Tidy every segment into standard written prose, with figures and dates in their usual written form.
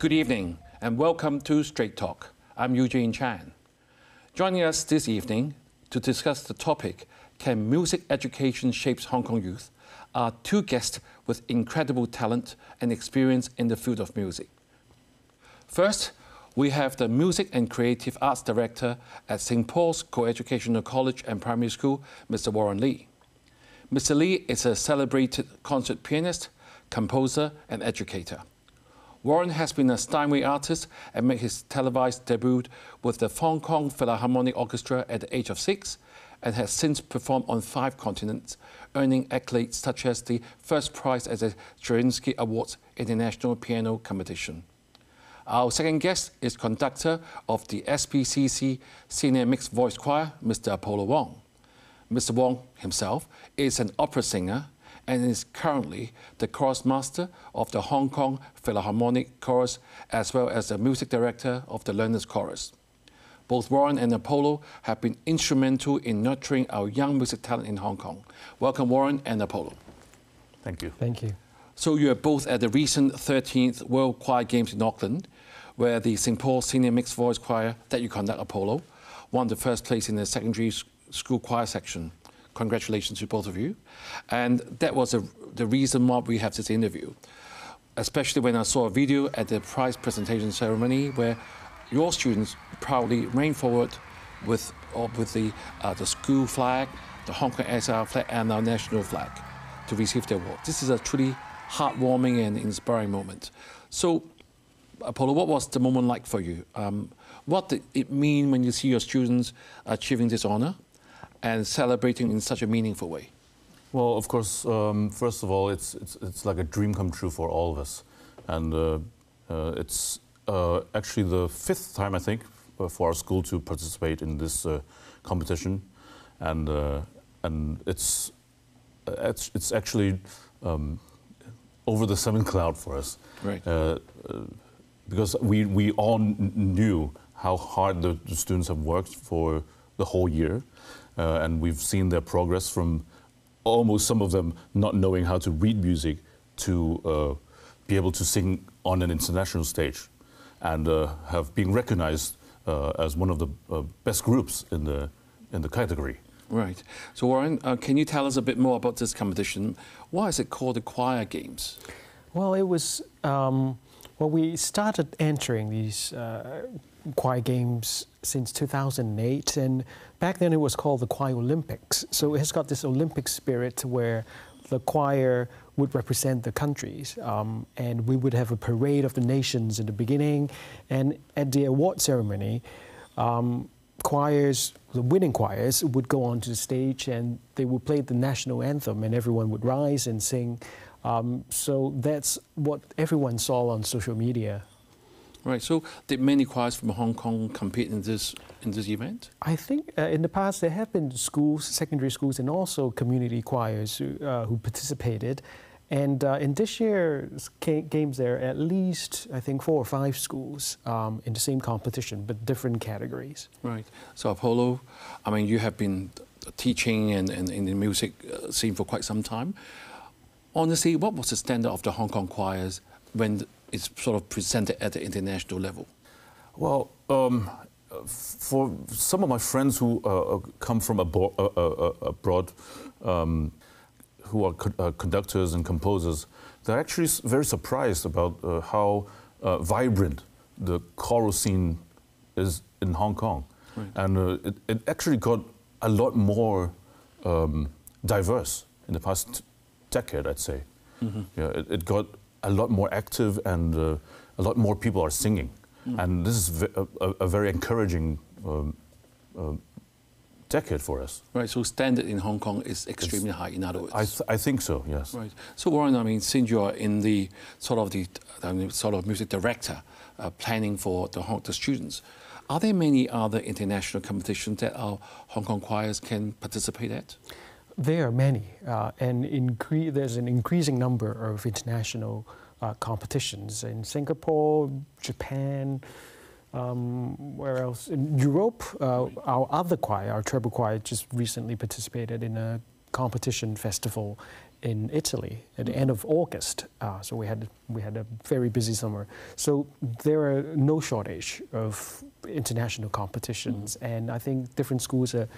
Good evening and welcome to Straight Talk. I'm Eugene Chan. Joining us this evening to discuss the topic, Can Music Education Shape Hong Kong Youth?, are two guests with incredible talent and experience in the field of music. First, we have the Music and Creative Arts Director at St. Paul's Co-Educational College and Primary School, Mr. Warren Lee. Mr. Lee is a celebrated concert pianist, composer, and educator. Warren has been a Steinway artist and made his televised debut with the Hong Kong Philharmonic Orchestra at the age of 6, and has since performed on 5 continents, earning accolades such as the first prize at the Stravinsky Awards International Piano Competition. Our second guest is conductor of the SPCC Senior Mixed Voice Choir, Mr. Apollo Wong. Mr. Wong himself is an opera singer and is currently the chorus master of the Hong Kong Philharmonic Chorus, as well as the music director of the Learners' Chorus. Both Warren and Apollo have been instrumental in nurturing our young music talent in Hong Kong. Welcome, Warren and Apollo. Thank you. Thank you. So you are both at the recent 13th World Choir Games in Auckland, where the St. Paul's Senior Mixed Voice Choir that you conduct, Apollo, won the first place in the secondary school choir section. Congratulations to both of you. And that was the reason why we have this interview, especially when I saw a video at the prize presentation ceremony where your students proudly ran forward with the school flag, the Hong Kong SAR flag, and our national flag to receive the award. This is a truly heartwarming and inspiring moment. So, Apollo, what was the moment like for you? What did it mean when you see your students achieving this honor and celebrating in such a meaningful way? Well, of course, first of all, it's like a dream come true for all of us, and it's actually the 5th time, I think, for our school to participate in this competition, and it's actually over the 7th cloud for us, right? Because we all knew how hard the students have worked for the whole year, and we've seen their progress from almost some of them not knowing how to read music to be able to sing on an international stage, and have been recognized as one of the best groups in the category. Right. So Warren, can you tell us a bit more about this competition? Why is it called the Choir Games? Well, it was, we started entering these choir games since 2008, and back then it was called the Choir Olympics. So it has got this Olympic spirit where the choir would represent the countries, and we would have a parade of the nations in the beginning, and at the award ceremony, choirs, the winning choirs, would go onto the stage and they would play the national anthem, and everyone would rise and sing. So that's what everyone saw on social media. Right. So did many choirs from Hong Kong compete in this event? I think in the past there have been schools, secondary schools, and also community choirs who participated. And in this year's games, there are at least, I think, 4 or 5 schools in the same competition, but different categories. Right. So Apollo, I mean, you have been teaching and in the music scene for quite some time. Honestly, what was the standard of the Hong Kong choirs when it's sort of presented at the international level? Well, for some of my friends who come from abroad, who are conductors and composers, they're actually very surprised about how vibrant the choral scene is in Hong Kong. Right. And it actually got a lot more diverse in the past decade, I'd say. Mm-hmm. Yeah, it got a lot more active, and a lot more people are singing. Mm. And this is a very encouraging decade for us. Right, so standard in Hong Kong is extremely high, in other words. I think so, yes. Right. So Warren, I mean, since you are in the sort of music director planning for the students, are there many other international competitions that our Hong Kong choirs can participate at? There are many, and there's an increasing number of international competitions in Singapore, Japan, where else? In Europe, our other choir, our treble choir, just recently participated in a competition festival in Italy at the end of August. So we had a very busy summer. So there are no shortage of international competitions, and I think different schools are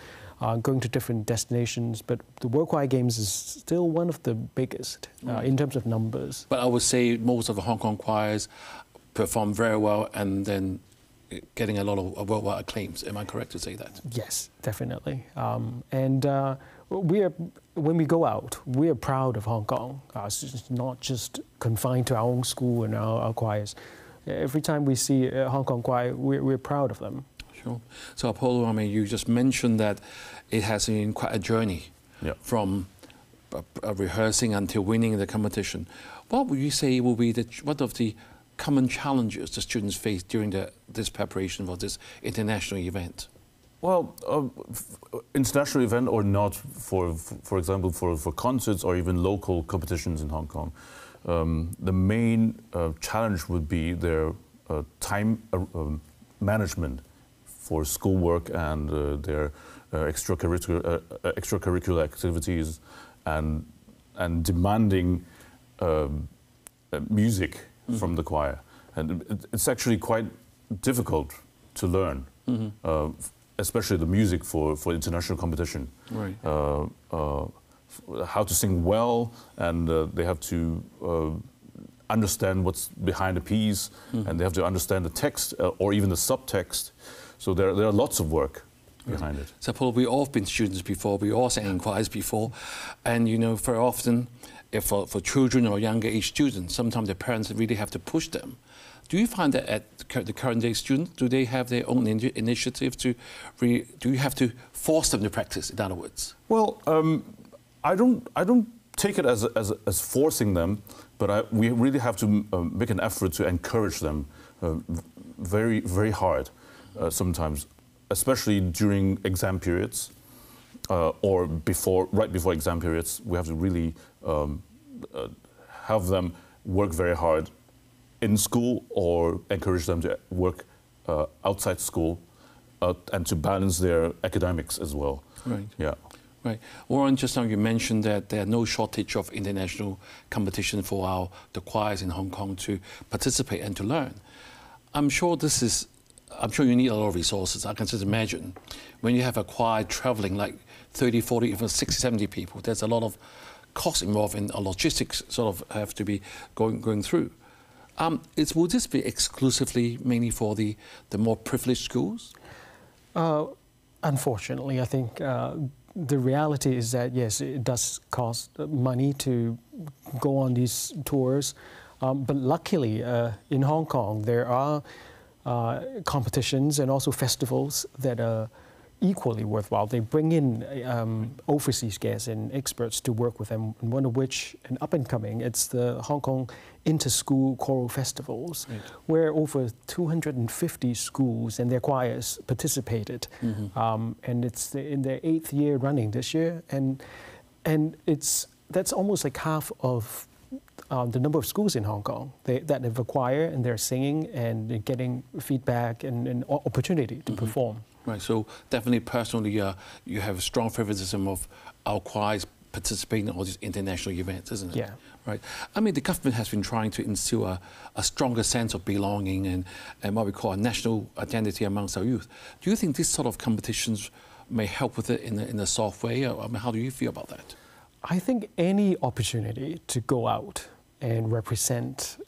going to different destinations, but the World Choir Games is still one of the biggest in terms of numbers. But I would say most of the Hong Kong choirs perform very well and then getting a lot of worldwide acclaims. Am I correct to say that? Yes, definitely. When we go out, we are proud of Hong Kong. It's not just confined to our own school and our choirs. Every time we see a Hong Kong choir, we're proud of them. Sure. So Apollo, I mean, you just mentioned that it has been quite a journey from rehearsing until winning the competition. What would you say will be one of the common challenges the students face during this preparation for this international event? Well, international event or not, for example, for concerts or even local competitions in Hong Kong, the main challenge would be their time management for schoolwork and their extracurricular activities and demanding music from the choir. And it's actually quite difficult to learn, especially the music for international competition. Right. How to sing well, and they have to understand what's behind the piece, and they have to understand the text or even the subtext. So there are lots of work behind it. So Paul, we all have been students before, we all sang in choirs before, and you know, very often, if for children or younger age students, sometimes their parents really have to push them. Do you find that at the current day students, do they have their own initiative to, do you have to force them to practice, in other words? Well, I don't take it as forcing them, but we really have to make an effort to encourage them very, very hard sometimes, especially during exam periods or right before exam periods. We have to really have them work very hard in school or encourage them to work outside school and to balance their academics as well. Right. Yeah. Right. Warren, just now you mentioned that there are no shortage of international competition for the choirs in Hong Kong to participate and to learn. I'm sure you need a lot of resources. I can just imagine when you have a choir traveling like 30, 40, even 60, 70 people, there's a lot of cost involved in logistics sort of have to be going through. Will this be exclusively mainly for the more privileged schools? Unfortunately, I think the reality is that, yes, it does cost money to go on these tours. But luckily, in Hong Kong, there are competitions and also festivals that are equally worthwhile. They bring in overseas guests and experts to work with them, and one of which, an up-and-coming, it's the Hong Kong Inter-School Choral Festivals, right, where over 250 schools and their choirs participated. And it's in their 8th year running this year, and that's almost like half of the number of schools in Hong Kong that have a choir and they're singing and they're getting feedback and opportunity to perform. Right, so definitely personally you have a strong favoritism of our choirs participating in all these international events, isn't it? Yeah. Right. I mean, the government has been trying to instill a stronger sense of belonging and what we call a national identity amongst our youth. Do you think these sort of competitions may help with it in a soft way? Or, I mean, how do you feel about that? I think any opportunity to go out and represent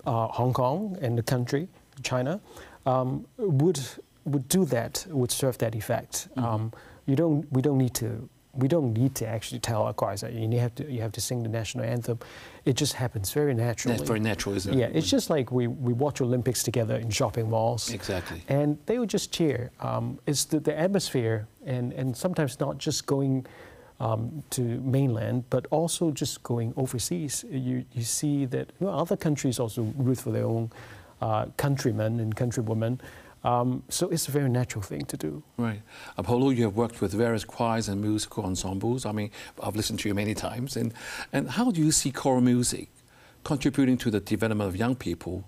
Hong Kong and the country, China, would serve that effect. We don't need to actually tell our choirs that you have to sing the national anthem. It just happens very naturally. That's very natural, isn't it? Yeah, it's just like we watch Olympics together in shopping malls. Exactly. And they would just cheer. It's the atmosphere, and sometimes not just going to mainland, but also just going overseas. You see that other countries also root for their own countrymen and countrywomen. So it's a very natural thing to do. Right. Apollo, you have worked with various choirs and musical ensembles. I mean, I've listened to you many times. And how do you see choral music contributing to the development of young people,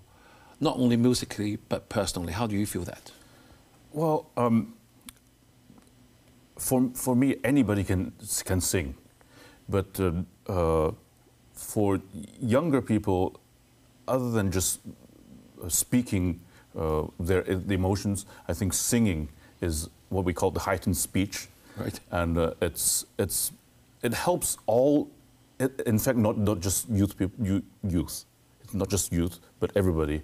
not only musically, but personally? How do you feel that? Well, for me, anybody can sing. But for younger people, other than just speaking the emotions, I think singing is what we call the heightened speech. Right. And it helps all, in fact, not just youth, not just youth, but everybody,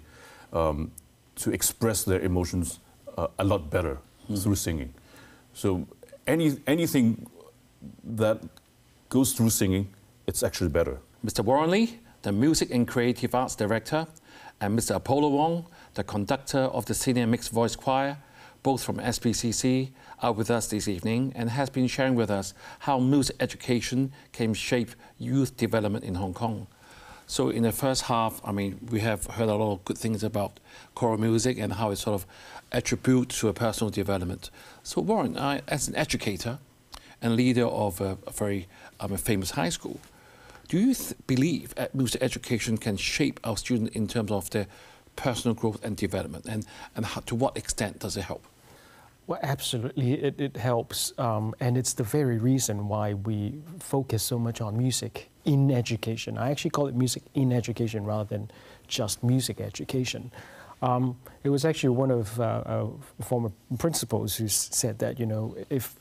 to express their emotions a lot better through singing. So anything that goes through singing, it's actually better. Mr. Warren Lee, the Music and Creative Arts Director, and Mr. Apollo Wong, the conductor of the Senior Mixed Voice Choir, both from SPCC, are with us this evening and has been sharing with us how music education can shape youth development in Hong Kong. So in the first half, I mean, we have heard a lot of good things about choral music and how it sort of attributes to a personal development. So Warren, as an educator and leader of a very famous high school, do you believe music education can shape our students in terms of their personal growth and development, and how, to what extent does it help? Well, absolutely, it helps, and it's the very reason why we focus so much on music in education. I actually call it music in education rather than just music education. It was actually one of former principals who said that, you know, if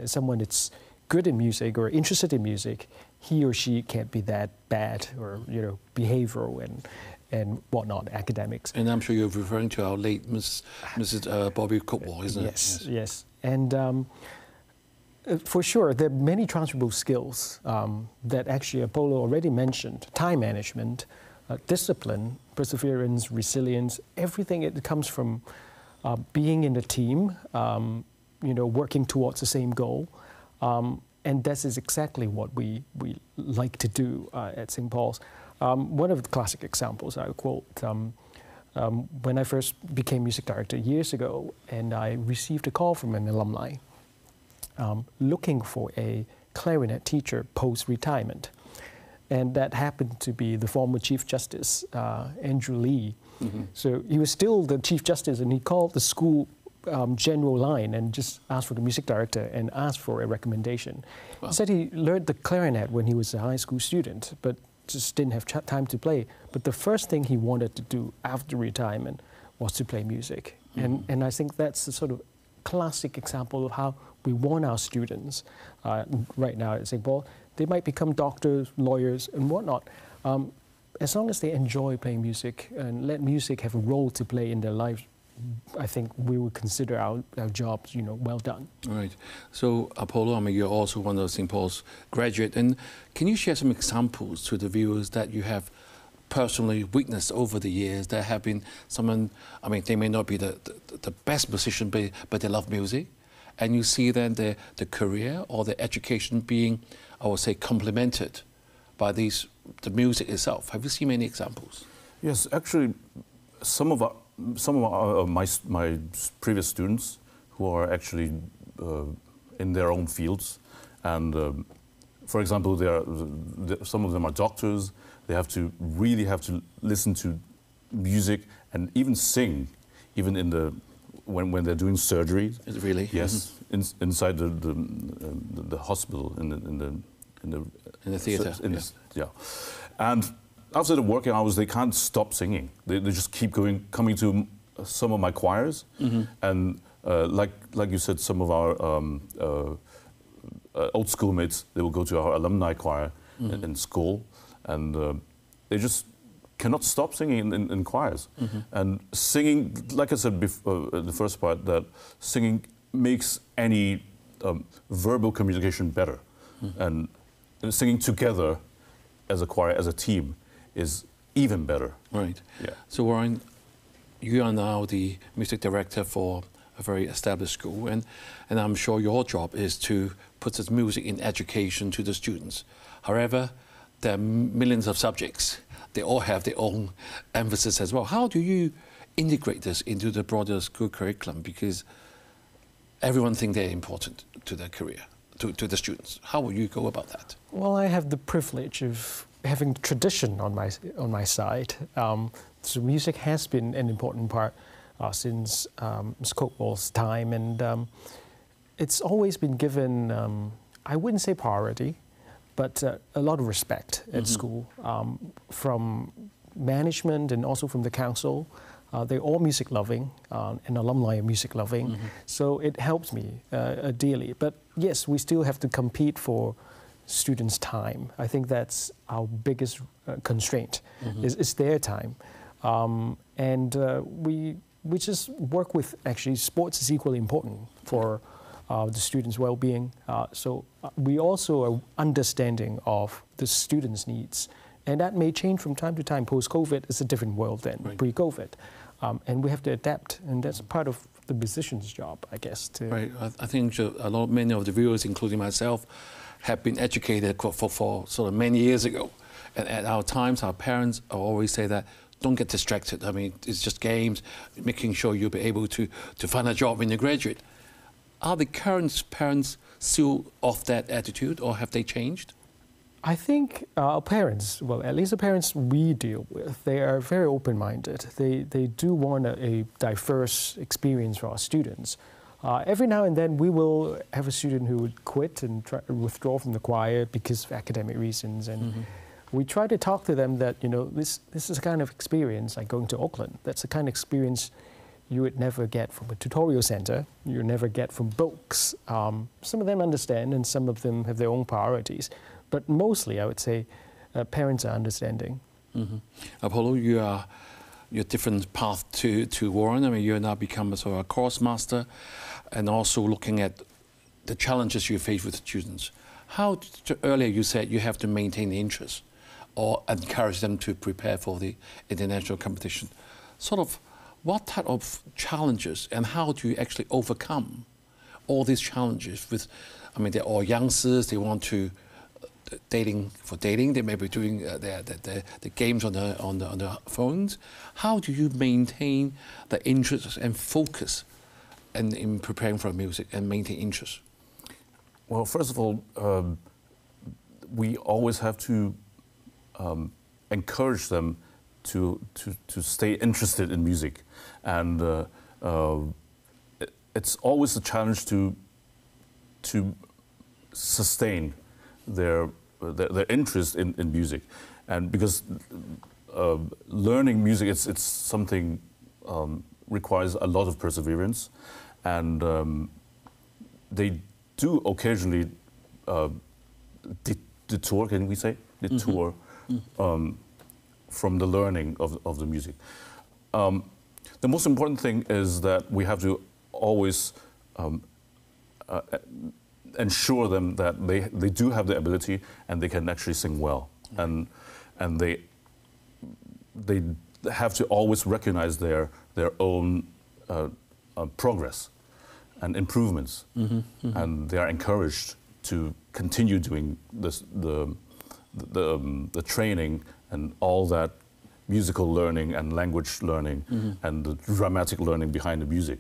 someone is good in music or interested in music, he or she can't be that bad or, you know, behavioral and whatnot, academics. And I'm sure you're referring to our late Mrs. Bobby Cookwall, isn't it? Yes. Yes. And for sure, there are many transferable skills that actually Apollo already mentioned. Time management, discipline, perseverance, resilience, everything. It comes from being in a team, you know, working towards the same goal. And that is exactly what we like to do at St. Paul's. One of the classic examples I quote, when I first became music director years ago, and I received a call from an alumni looking for a clarinet teacher post-retirement. And that happened to be the former Chief Justice, Andrew Lee. Mm-hmm. So he was still the Chief Justice, and he called the school general line and just asked for the music director and asked for a recommendation. Wow. He said he learned the clarinet when he was a high school student, but just didn't have time to play. But the first thing he wanted to do after retirement was to play music. Mm-hmm. And I think that's the sort of classic example of how we want our students right now at St. Paul. They might become doctors, lawyers, and whatnot. As long as they enjoy playing music and let music have a role to play in their lives, I think we would consider our jobs, you know, well done. Right. So, Apollo, I mean, you're also one of St. Paul's graduate, and can you share some examples to the viewers that you have personally witnessed over the years? There have been someone, I mean, they may not be the best musician, but they love music, and you see then the career or the education being, I would say, complemented by the music itself. Have you seen many examples? Yes, actually, some of my previous students who are actually in their own fields, and for example, some of them are doctors. They really have to listen to music and even sing, even when they're doing surgery. Really? Yes, mm-hmm. Inside the hospital in the theater. Yeah, and after the working hours, they can't stop singing. They just keep coming to some of my choirs, mm-hmm. and like you said, some of our old schoolmates, they will go to our alumni choir mm-hmm. in school, and they just cannot stop singing in choirs. Mm-hmm. And singing, like I said before, in the first part, that singing makes any verbal communication better, mm-hmm. and singing together as a choir, as a team, is even better. Right. Yeah. So Warren, you are now the music director for a very established school, and I'm sure your job is to put this music in education to the students. However, there are millions of subjects. They all have their own emphasis as well. How do you integrate this into the broader school curriculum? Because everyone thinks they're important to their career, to the students. How will you go about that? Well, I have the privilege of having tradition on my side. So music has been an important part since Ms. Cookwall's time, and it's always been given, I wouldn't say priority, but a lot of respect at school from management and also from the council. They're all music loving, and alumni are music loving, so it helps me dearly. But yes, we still have to compete for students' time. I think that's our biggest constraint, is their time. And we just work with, actually, sports is equally important for the students' well-being. So we also are understanding of the students' needs. And that may change from time to time. Post-COVID, it's a different world than pre-COVID. And we have to adapt, and that's part of the musician's job, I guess. Right. I think many of the viewers, including myself, have been educated for sort of many years ago. And at our times, our parents always say that, don't get distracted. I mean, it's just games, making sure you'll be able to find a job when you graduate. Are the current parents still of that attitude, or have they changed? I think our parents, well, at least the parents we deal with, they are very open-minded. They do want a diverse experience for our students. Every now and then we will have a student who would quit and withdraw from the choir because of academic reasons. And we try to talk to them that, this is a kind of experience like going to Auckland. That's the kind of experience you would never get from a tutorial center. You never get from books. Some of them understand, and some of them have their own priorities. But mostly, I would say, parents are understanding. Apollo, your different path to Warren. I mean, you're now become a sort of a course master, and also looking at the challenges you face with students. How earlier you said you have to maintain the interest, or encourage them to prepare for the international competition. Sort of, what type of challenges, and how do you actually overcome all these challenges? I mean, they're all youngsters. They want to. Dating, they may be doing the games on the phones. How do you maintain the interest and focus in preparing for music and maintain interest? Well, first of all, we always have to encourage them to stay interested in music, and it's always a challenge to sustain their interest in music, and because learning music, it's something requires a lot of perseverance, and they do occasionally detour. Can we say detour from the learning of the music? The most important thing is that we have to always ensure them that they do have the ability and they can actually sing well, and they have to always recognize their own progress and improvements, and they are encouraged to continue doing this, the training and all that musical learning and language learning and the dramatic learning behind the music.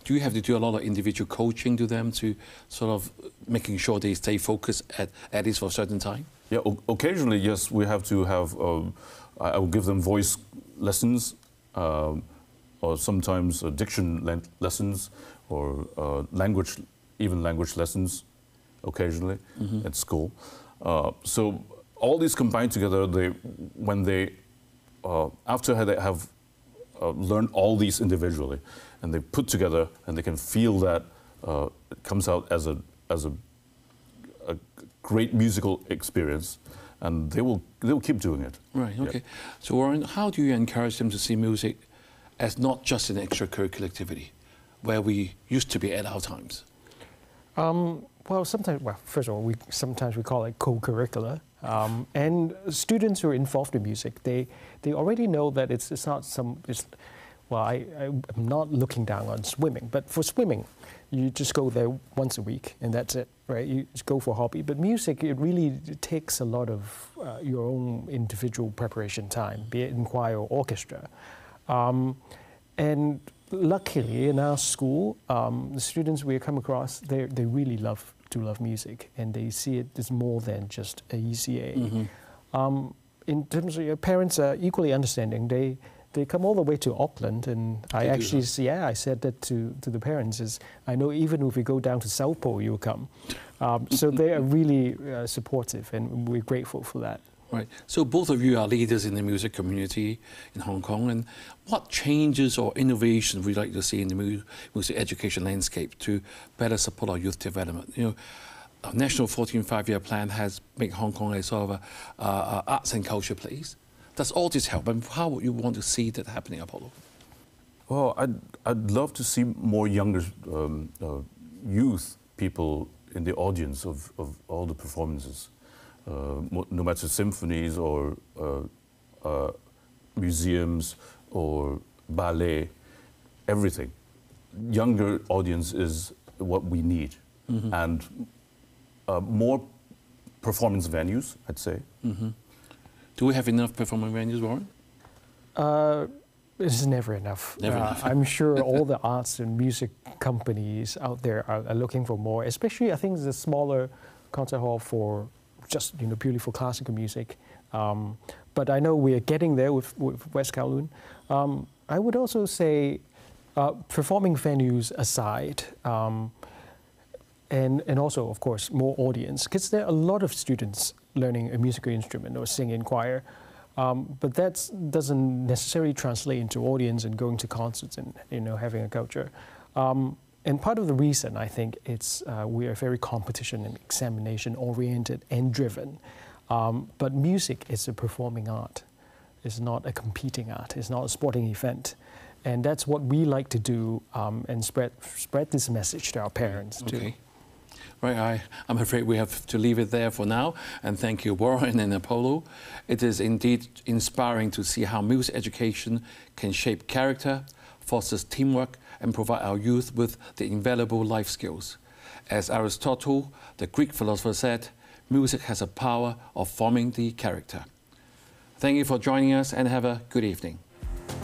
Do you have to do a lot of individual coaching to them to sort of making sure they stay focused at least for a certain time? Yeah, occasionally, yes, we have to have, I will give them voice lessons, or sometimes diction lessons, or language lessons occasionally at school. So all these combined together, when they, after they have learned all these individually, and they put together, and they can feel that it comes out as a great musical experience, and they will keep doing it. Right. Okay. Yeah. So Warren, how do you encourage them to see music as not just an extracurricular activity, where we used to be at our times? Well, first of all, sometimes we call it co-curricular, and students who are involved in music, they already know that it's not some. Well, I'm not looking down on swimming, but for swimming, you just go there once a week and that's it, right? You just go for hobby. But music, it really takes a lot of your own individual preparation time, be it in choir or orchestra. And luckily in our school, the students we come across, they really love music, and they see it as more than just a ECA. In terms of your parents are equally understanding. they come all the way to Auckland, and I actually, I said that to the parents, is I know even if we go down to South Pole, you'll come. So they are really supportive, and we're grateful for that. Right. So both of you are leaders in the music community in Hong Kong, and what changes or innovations would you like to see in the music education landscape to better support our youth development? You know, our National 14th Five-Year Plan has made Hong Kong a sort of a arts and culture place. Does all this help, and how would you want to see that happening, Apollo? Well, I'd love to see more younger youth people in the audience of all the performances. No matter symphonies or museums or ballet, everything. Younger audience is what we need. And more performance venues, I'd say. Do we have enough performance venues, Warren? It's never enough. Never enough. I'm sure all the arts and music companies out there are looking for more, especially I think the smaller concert hall for just purely for classical music. But I know we are getting there with West Kowloon. I would also say performing venues aside, and also, of course, more audience, because there are a lot of students learning a musical instrument or singing in choir, but that doesn't necessarily translate into audience and going to concerts and having a culture. And part of the reason, I think, it's we are very competition and examination oriented and driven. But music is a performing art. It's not a competing art. It's not a sporting event. And that's what we like to do and spread this message to our parents too. Okay. Right, I'm afraid we have to leave it there for now. And thank you, Warren and Apollo. It is indeed inspiring to see how music education can shape character, fosters teamwork, and provide our youth with the invaluable life skills. As Aristotle, the Greek philosopher, said, music has a power of forming the character. Thank you for joining us, and have a good evening.